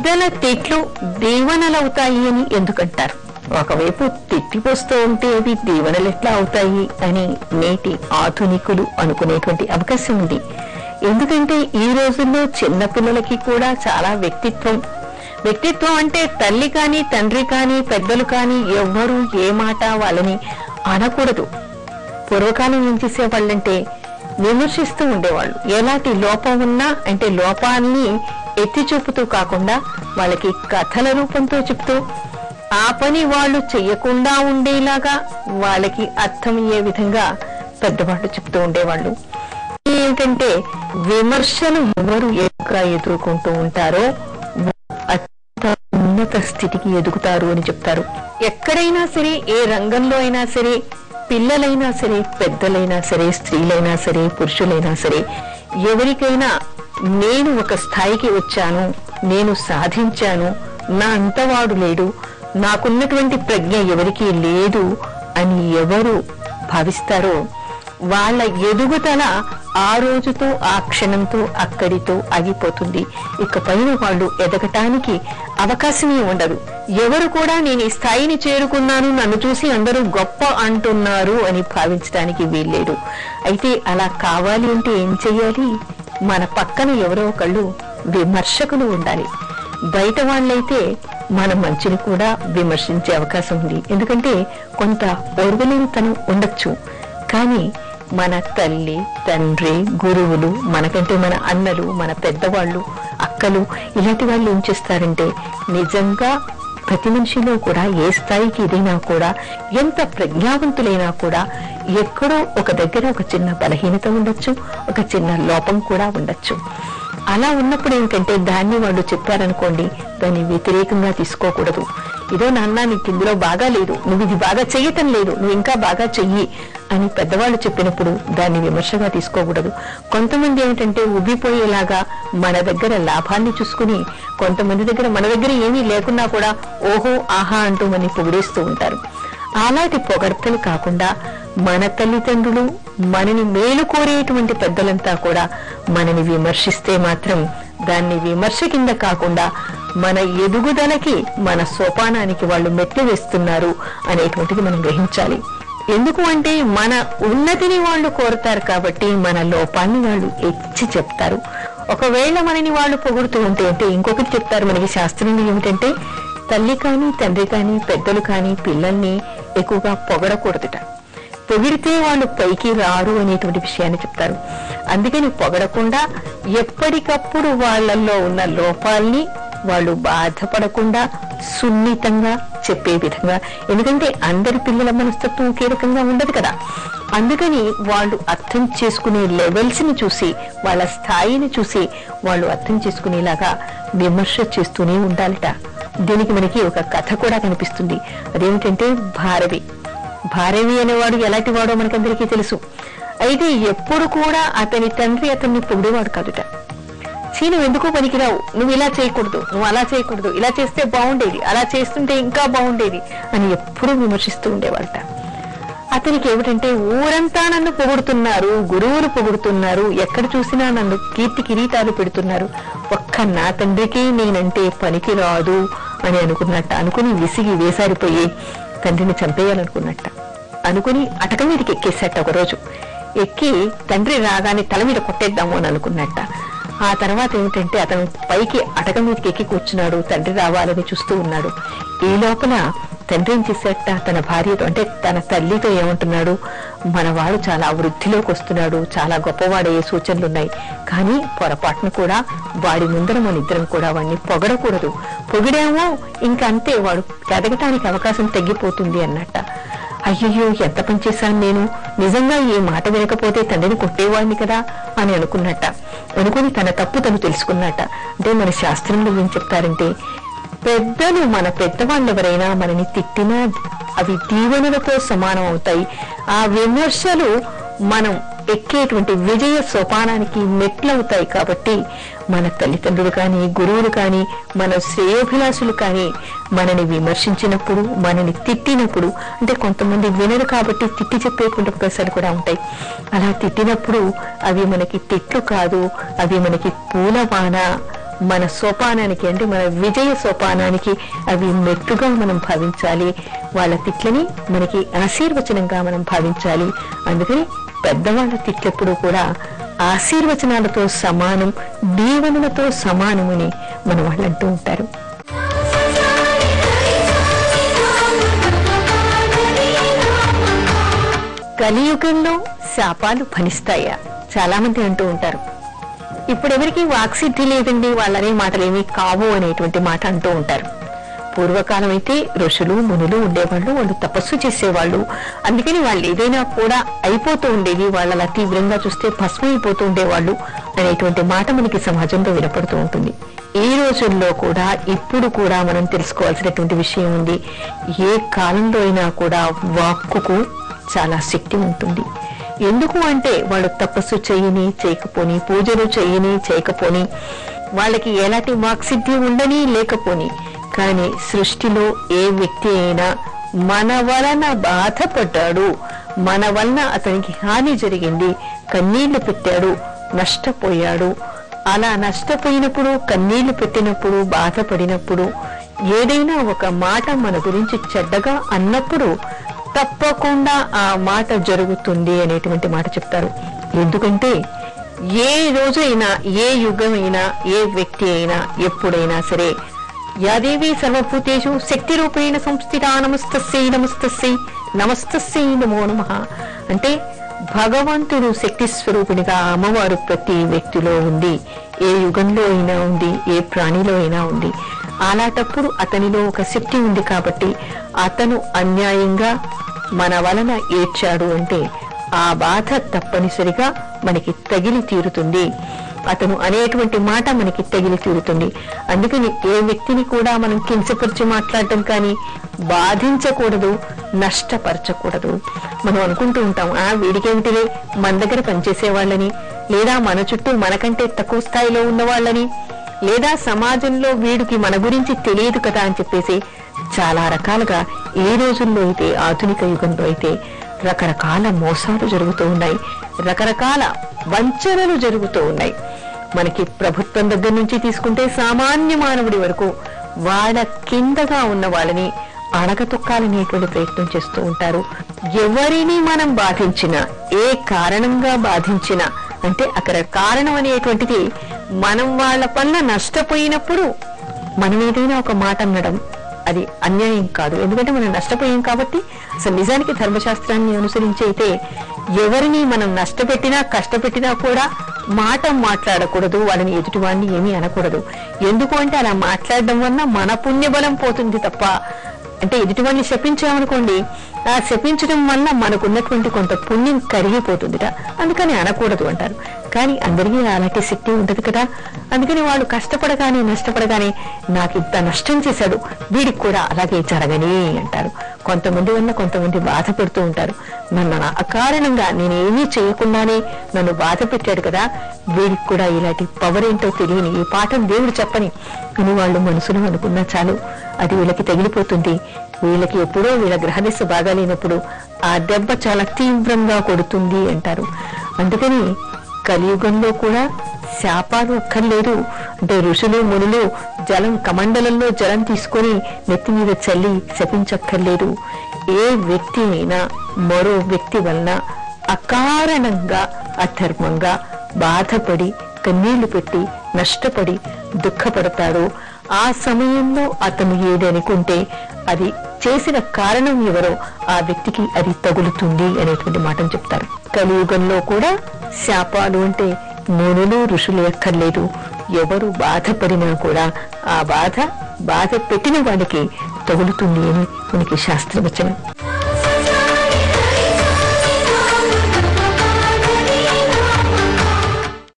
పెద్దల తిట్లు దీవెనలవుతాయి అని ఎందుకంటారు? ఒకవైపు తిట్టిపోస్తూ ఉంటే అవి దీవెనలు ఎట్లా అవుతాయి అని నేటి ఆధునికులు అనుకునేటువంటి అవకాశం ఉంది. ఎందుకంటే ఈ రోజుల్లో చిన్నపిల్లలకి కూడా చాలా వ్యక్తిత్వం అంటే తల్లి కానీ తండ్రి కానీ పెద్దలు కానీ ఎవ్వరూ ఏ మాట వాళ్ళని అనకూడదు. పూర్వకాలం ఏం చేసేవాళ్ళంటే విమర్శిస్తూ ఉండేవాళ్ళు. ఎలాంటి లోపం ఉన్నా అంటే లోపాన్ని ఎత్తి చూపుతూ కాకుండా వాళ్ళకి కథల రూపంతో చెప్తూ ఆ పని వాళ్ళు చెయ్యకుండా ఉండేలాగా వాళ్ళకి అర్థమయ్యే విధంగా పెద్దవాళ్ళు చెప్తూ ఉండేవాళ్ళు. ఏంటంటే విమర్శలు ఎవరు ఎక్కువగా ఎదుర్కొంటూ ఉంటారో ఉన్నత స్థితికి ఎదుగుతారు అని చెప్తారు. ఎక్కడైనా సరే, ఏ రంగంలో అయినా సరే, పిల్లలైనా సరే, పెద్దలైనా సరే, స్త్రీలైనా సరే, పురుషులైనా సరే, ఎవరికైనా నేను ఒక స్థాయికి వచ్చాను, నేను సాధించాను, నా అంతవాడు లేడు, నాకున్నటువంటి ప్రజ్ఞ ఎవరికీ లేదు అని ఎవరు భావిస్తారో వాళ్ళ ఎదుగుదల ఆ రోజుతో ఆ క్షణంతో అక్కడితో ఆగిపోతుంది. ఇకపైన వాళ్ళు ఎదగటానికి అవకాశమే ఉండదు. ఎవరు కూడా నేను ఈ స్థాయిని చేరుకున్నాను, నన్ను చూసి అందరూ గొప్ప అంటున్నారు అని భావించడానికి వీల్లేదు. అయితే అలా కావాలి అంటే ఏం చెయ్యాలి? మన పక్కన ఎవరో ఒకళ్ళు విమర్శకులు ఉండాలి. బయట వాళ్ళైతే మన మంచిని కూడా విమర్శించే అవకాశం ఉంది. ఎందుకంటే కొంత ఓర్వలేనితనం ఉండొచ్చు. కానీ మన తల్లి తండ్రి గురువులు, మనకంటే మన అన్నలు, మన పెద్దవాళ్ళు, అక్కలు, ఇలాంటి వాళ్ళు ఏం చేస్తారంటే నిజంగా ప్రతి మనిషిలో కూడా ఏ స్థాయికి ఎదిగినా కూడా, ఎంత ప్రజ్ఞావంతులైనా కూడా ఎక్కడో ఒక దగ్గర ఒక చిన్న బలహీనత ఉండొచ్చు, ఒక చిన్న లోపం కూడా ఉండొచ్చు. అలా ఉన్నప్పుడు ఏంటంటే దాన్ని వాళ్ళు చెప్పారనుకోండి, దాన్ని వ్యతిరేకంగా తీసుకోకూడదు. ఇదో నాన్న నీకు ఇందులో బాగా లేదు, నువ్వు ఇది బాగా చెయ్యటం లేదు, నువ్వు ఇంకా బాగా చెయ్యి అని పెద్దవాళ్ళు చెప్పినప్పుడు దాన్ని విమర్శగా తీసుకోకూడదు. కొంతమంది ఏమిటంటే ఉబ్బిపోయేలాగా మన దగ్గర లాభాన్ని చూసుకుని, కొంతమంది దగ్గర మన దగ్గర ఏమీ లేకున్నా కూడా ఓహో ఆహా అంటూ మనని పొగిడేస్తూ ఉంటారు. అలాంటి పొగడ్తలు కాకుండా మన తల్లిదండ్రులు, మనని మేలు కోరేటువంటి పెద్దలంతా కూడా మనని విమర్శిస్తే మాత్రం దాన్ని విమర్శ కింద కాకుండా మన ఎదుగుదలకి, మన సోపానానికి వాళ్ళు మెట్లు వేస్తున్నారు అనేటువంటిది మనం గ్రహించాలి. ఎందుకు అంటే మన ఉన్నతిని వాళ్ళు కోరుతారు కాబట్టి మన లోపాన్ని వాళ్ళు ఎత్తి చెప్తారు. ఒకవేళ మనని వాళ్ళు పొగుడుతూ ఉంటే అంటే ఇంకొకటి చెప్తారు మనకి శాస్త్రంలో ఏమిటంటే, తల్లి కానీ తండ్రి కానీ పెద్దలు కానీ పిల్లల్ని ఎక్కువగా పొగడకూడదుట. పొగిడితే వాళ్ళు పైకి రారు అనేటువంటి విషయాన్ని చెప్తారు. అందుకని పొగడకుండా ఎప్పటికప్పుడు వాళ్ళల్లో ఉన్న లోపాల్ని వాళ్ళు బాధపడకుండా సున్నితంగా చెప్పే విధంగా, ఎందుకంటే అందరి పిల్లల మనస్తత్వం ఒకే రకంగా ఉండదు కదా. అందుకని వాళ్ళు అర్థం చేసుకునే లెవెల్స్ ని చూసి, వాళ్ళ స్థాయిని చూసి వాళ్ళు అర్థం చేసుకునేలాగా విమర్శ చేస్తూనే ఉండాలిట. దీనికి మనకి ఒక కథ కూడా కనిపిస్తుంది. అదేమిటంటే భారవి అనేవాడు ఎలాంటి వాడో మనకందరికీ తెలుసు. అయితే ఎప్పుడు కూడా అతని తండ్రి అతన్ని పొగిడేవాడు కాదుట. నువ్వు ఎందుకో పనికిరావు, నువ్వు ఇలా చేయకూడదు, నువ్వు అలా చేయకూడదు, ఇలా చేస్తే బాగుండేది, అలా చేస్తుంటే ఇంకా బాగుండేది అని ఎప్పుడూ విమర్శిస్తూ ఉండేవాళ్ళట. అతనికి ఏమిటంటే ఊరంతా నన్ను పొగుడుతున్నారు, గురువులు పొగుడుతున్నారు, ఎక్కడ చూసినా నన్ను కీర్తి కిరీటాలు పెడుతున్నారు, ఒక్క నా తండ్రికి నేనంటే పనికి రాదు అని అనుకుని విసిగి వేసారిపోయి తండ్రిని చంపేయాలనుకున్నట్ట. అనుకుని అటక మీదకి ఎక్కేసేట. ఒకరోజు ఎక్కి తండ్రి రాగానే తల మీద కొట్టేద్దాము అని అనుకున్నట్ట. ఆ తర్వాత ఏమిటంటే అతను పైకి అటక మీదకి ఎక్కి కూర్చున్నాడు, తండ్రి రావాలని చూస్తూ ఉన్నాడు. ఈ లోపల తండ్రి ఏం చేసేట, తన భార్యతో అంటే తన తల్లితో ఏమంటున్నాడు, మనవాడు చాలా వృద్ధిలోకి వస్తున్నాడు, చాలా గొప్పవాడయ్యే సూచనలున్నాయి, కానీ పొరపాటును కూడా వాడి ముందర మన ఇద్దరం కూడా వాడిని పొగడకూడదు, పొగిడామో ఇంకా అంతే వాడు ఎదగటానికి అవకాశం తగ్గిపోతుంది అన్నట్ట. అయ్యయ్యో ఎంత పనిచేశాను నేను, నిజంగా ఈ మాట వినకపోతే తండ్రిని కొట్టేవాడిని కదా అని అనుకున్నట్ట. అనుకుని తన తప్పు తను తెలుసుకున్నట్ట. అంటే మన శాస్త్రంలో ఏం చెప్తారంటే, పెద్దలు, మన పెద్దవాళ్ళు ఎవరైనా మనని తిట్టినా అవి దీవెనలతో సమానం అవుతాయి. ఆ విమర్శలు మనం ఎక్కేటువంటి విజయ సోపానానికి మెట్లవుతాయి. కాబట్టి మన తల్లిదండ్రులు కానీ, గురువులు కానీ, మన శ్రేయోభిలాషులు కానీ మనని విమర్శించినప్పుడు, మనని తిట్టినప్పుడు, అంటే కొంతమంది వినరు కాబట్టి తిట్టి చెప్పేటువంటి అవకాశాలు కూడా ఉంటాయి. అలా తిట్టినప్పుడు అవి మనకి తిట్లు కాదు, అవి మనకి పూలవాన, మన సోపానానికి, అంటే మన విజయ సోపానానికి అవి మెట్టుగా మనం భావించాలి. వాళ్ళ తిట్లని మనకి ఆశీర్వచనంగా మనం భావించాలి. అందుకని పెద్దవాళ్ళ తిట్లెప్పుడు కూడా ఆశీర్వచనాలతో సమానం, దీవెనలతో సమానమని మన వాళ్ళు అంటూ ఉంటారు. కలియుగంలో శాపాలు ఫలిస్తాయా? చాలా మంది అంటూ ఉంటారు. ఇప్పుడెవరికి వాక్సిద్ధి లేదండి, వాళ్ళనే మాటలేమి కావు అనేటువంటి మాట అంటూ ఉంటారు. పూర్వకాలం అయితే ఋషులు మునులు ఉండేవాళ్ళు, వాళ్ళు తపస్సు చేసేవాళ్ళు. అందుకని వాళ్ళు ఏదైనా కూడా అయిపోతూ ఉండేది, వాళ్ళలా తీవ్రంగా చూస్తే భస్మైపోతూ ఉండేవాళ్ళు అనేటువంటి మాట మనకి సమాజంలో వినపడుతూ ఉంటుంది. ఈ రోజుల్లో కూడా ఇప్పుడు కూడా మనం తెలుసుకోవాల్సినటువంటి విషయం ఉంది. ఏ కాలంలో అయినా కూడా వాక్కుకు చాలా శక్తి ఉంటుంది. ఎందుకు అంటే వాళ్ళు తపస్సు చేయని చేయకపోని, పూజలు చేయని చేయకపోని, వాళ్ళకి ఎలాంటి వాక్సిద్ధి ఉండని లేకపోని, కానీ సృష్టిలో ఏ వ్యక్తి అయినా మన వలన బాధపడ్డాడు, మన వలన అతనికి హాని జరిగింది, కన్నీళ్లు పెట్టాడు, నష్టపోయాడు, అలా నష్టపోయినప్పుడు, కన్నీళ్లు పెట్టినప్పుడు, బాధపడినప్పుడు, ఏదైనా ఒక మాట మన గురించి చెడ్డగా అన్నప్పుడు తప్పకుండా ఆ మాట జరుగుతుంది అనేటువంటి మాట చెప్తారు. ఎందుకంటే ఏ రోజైనా, ఏ యుగమైనా, ఏ వ్యక్తి అయినా, ఎప్పుడైనా సరే యాదేవి సర్వభూతేషు శక్తి రూపేణ సంస్థితా నమస్తస్యై నమస్తస్యై నమస్తస్యై నమో నమః అంటే భగవంతుడు శక్తి స్వరూపిణిగా అమ్మవారు ప్రతి వ్యక్తిలో ఉంది. ఏ యుగంలో అయినా ఉంది, ఏ ప్రాణిలో అయినా ఉంది. అలాంటప్పుడు అతనిలో ఒక శక్తి ఉంది కాబట్టి అతను అన్యాయంగా మన వలన ఏడ్చాడు అంటే ఆ బాధ తప్పనిసరిగా మనకి తగిలి తీరుతుంది. అతను అనేటువంటి మాట మనకి తగిలి తీరుతుంది. అందుకని ఏ వ్యక్తిని కూడా మనం కించపరిచి మాట్లాడటం కానీ, బాధించకూడదు, నష్టపరచకూడదు. మనం అనుకుంటూ ఉంటాం, వీడికేమిటిలే, మన దగ్గర పనిచేసే వాళ్ళని, లేదా మన చుట్టూ మనకంటే తక్కువ స్థాయిలో ఉన్న వాళ్ళని, లేదా సమాజంలో వీడికి మన గురించి తెలియదు కదా అని చెప్పేసి చాలా రకాలుగా ఈ రోజుల్లో అయితే, ఆధునిక యుగంలో అయితే రకరకాల మోసాలు జరుగుతూ ఉన్నాయి, రకరకాల వంచనలు జరుగుతూ ఉన్నాయి. మనకి ప్రభుత్వం దగ్గర నుంచి తీసుకుంటే సామాన్య మానవుడి వరకు వాళ్ళ కిందగా ఉన్న వాళ్ళని అణగతొక్కాలనేటువంటి ప్రయత్నం చేస్తూ ఉంటారు. ఎవరిని మనం బాధించినా, ఏ కారణంగా బాధించినా, అంటే అక్కడ కారణం అనేటువంటిది మనం వాళ్ళ పట్ల నష్టపోయినప్పుడు మనం ఏదైనా ఒక మాట అనడం అది అన్యాయం కాదు. ఎందుకంటే మనం నష్టపోయాం కాబట్టి. అసలు నిజానికి ధర్మశాస్త్రాన్ని అనుసరించి అయితే ఎవరిని మనం నష్టపెట్టినా, కష్టపెట్టినా కూడా మాట మాట్లాడకూడదు, వాళ్ళని ఎదుటివాడిని ఏమీ అనకూడదు. ఎందుకు అంటే అలా మాట్లాడడం వల్ల మన పుణ్యబలం పోతుంది తప్ప, అంటే ఎదుటివాడిని శపించామనుకోండి, ఆ శపించడం వల్ల మనకున్నటువంటి కొంత పుణ్యం కరిగిపోతుందిట. అందుకని అనకూడదు అంటారు. కానీ అందరికీ అలాంటి శక్తి ఉండదు కదా. అందుకని వాళ్ళు కష్టపడగానే, నష్టపడగానే నాకు ఇంత నష్టం చేశాడు, వీడికి కూడా అలాగే జరగని అంటారు. కొంతమంది వల్ల కొంతమంది బాధపడుతూ ఉంటారు. నన్ను అకారణంగా, నేనేమీ చేయకుండానే నన్ను బాధ పెట్టాడు కదా, వీడికి కూడా ఇలాంటి పవర్ ఏంటో తెలియని, ఈ పాఠం దేవుడు చెప్పని అని వాళ్ళు మనసులో అనుకున్నా చాలు, అది వీళ్ళకి తగిలిపోతుంది. వీళ్ళకి ఎప్పుడో వీళ్ళ గ్రహదశ బాగాలేనప్పుడు ఆ దెబ్బ చాలా తీవ్రంగా కొడుతుంది అంటారు. అందుకని కలియుగంలో కూడా శాపాలు అక్కర్లేదు. అంటే ఋషులు మునులు జలం, కమండలంలో జలం తీసుకొని నెత్తి మీద చల్లి శపించక్కర్లేదు. ఏ వ్యక్తి అయినా మరో వ్యక్తి వలన అకారణంగా, అధర్మంగా బాధపడి, కన్నీళ్లు పెట్టి, నష్టపడి, దుఃఖపడతాడు. ఆ సమయంలో అతను ఏదనుకుంటే అది చేసిన కారణం ఎవరో ఆ వ్యక్తికి అది తగులుతుంది అనేటువంటి మాటను చెప్తారు. కలియుగంలో కూడా శాపాలు అంటే మునులు ఋషులు ఎక్కర్లేదు. ఎవరు బాధపడినా కూడా ఆ బాధ పెట్టిన వాడికి తగులుతుంది అని మనకి శాస్త్రవచనం.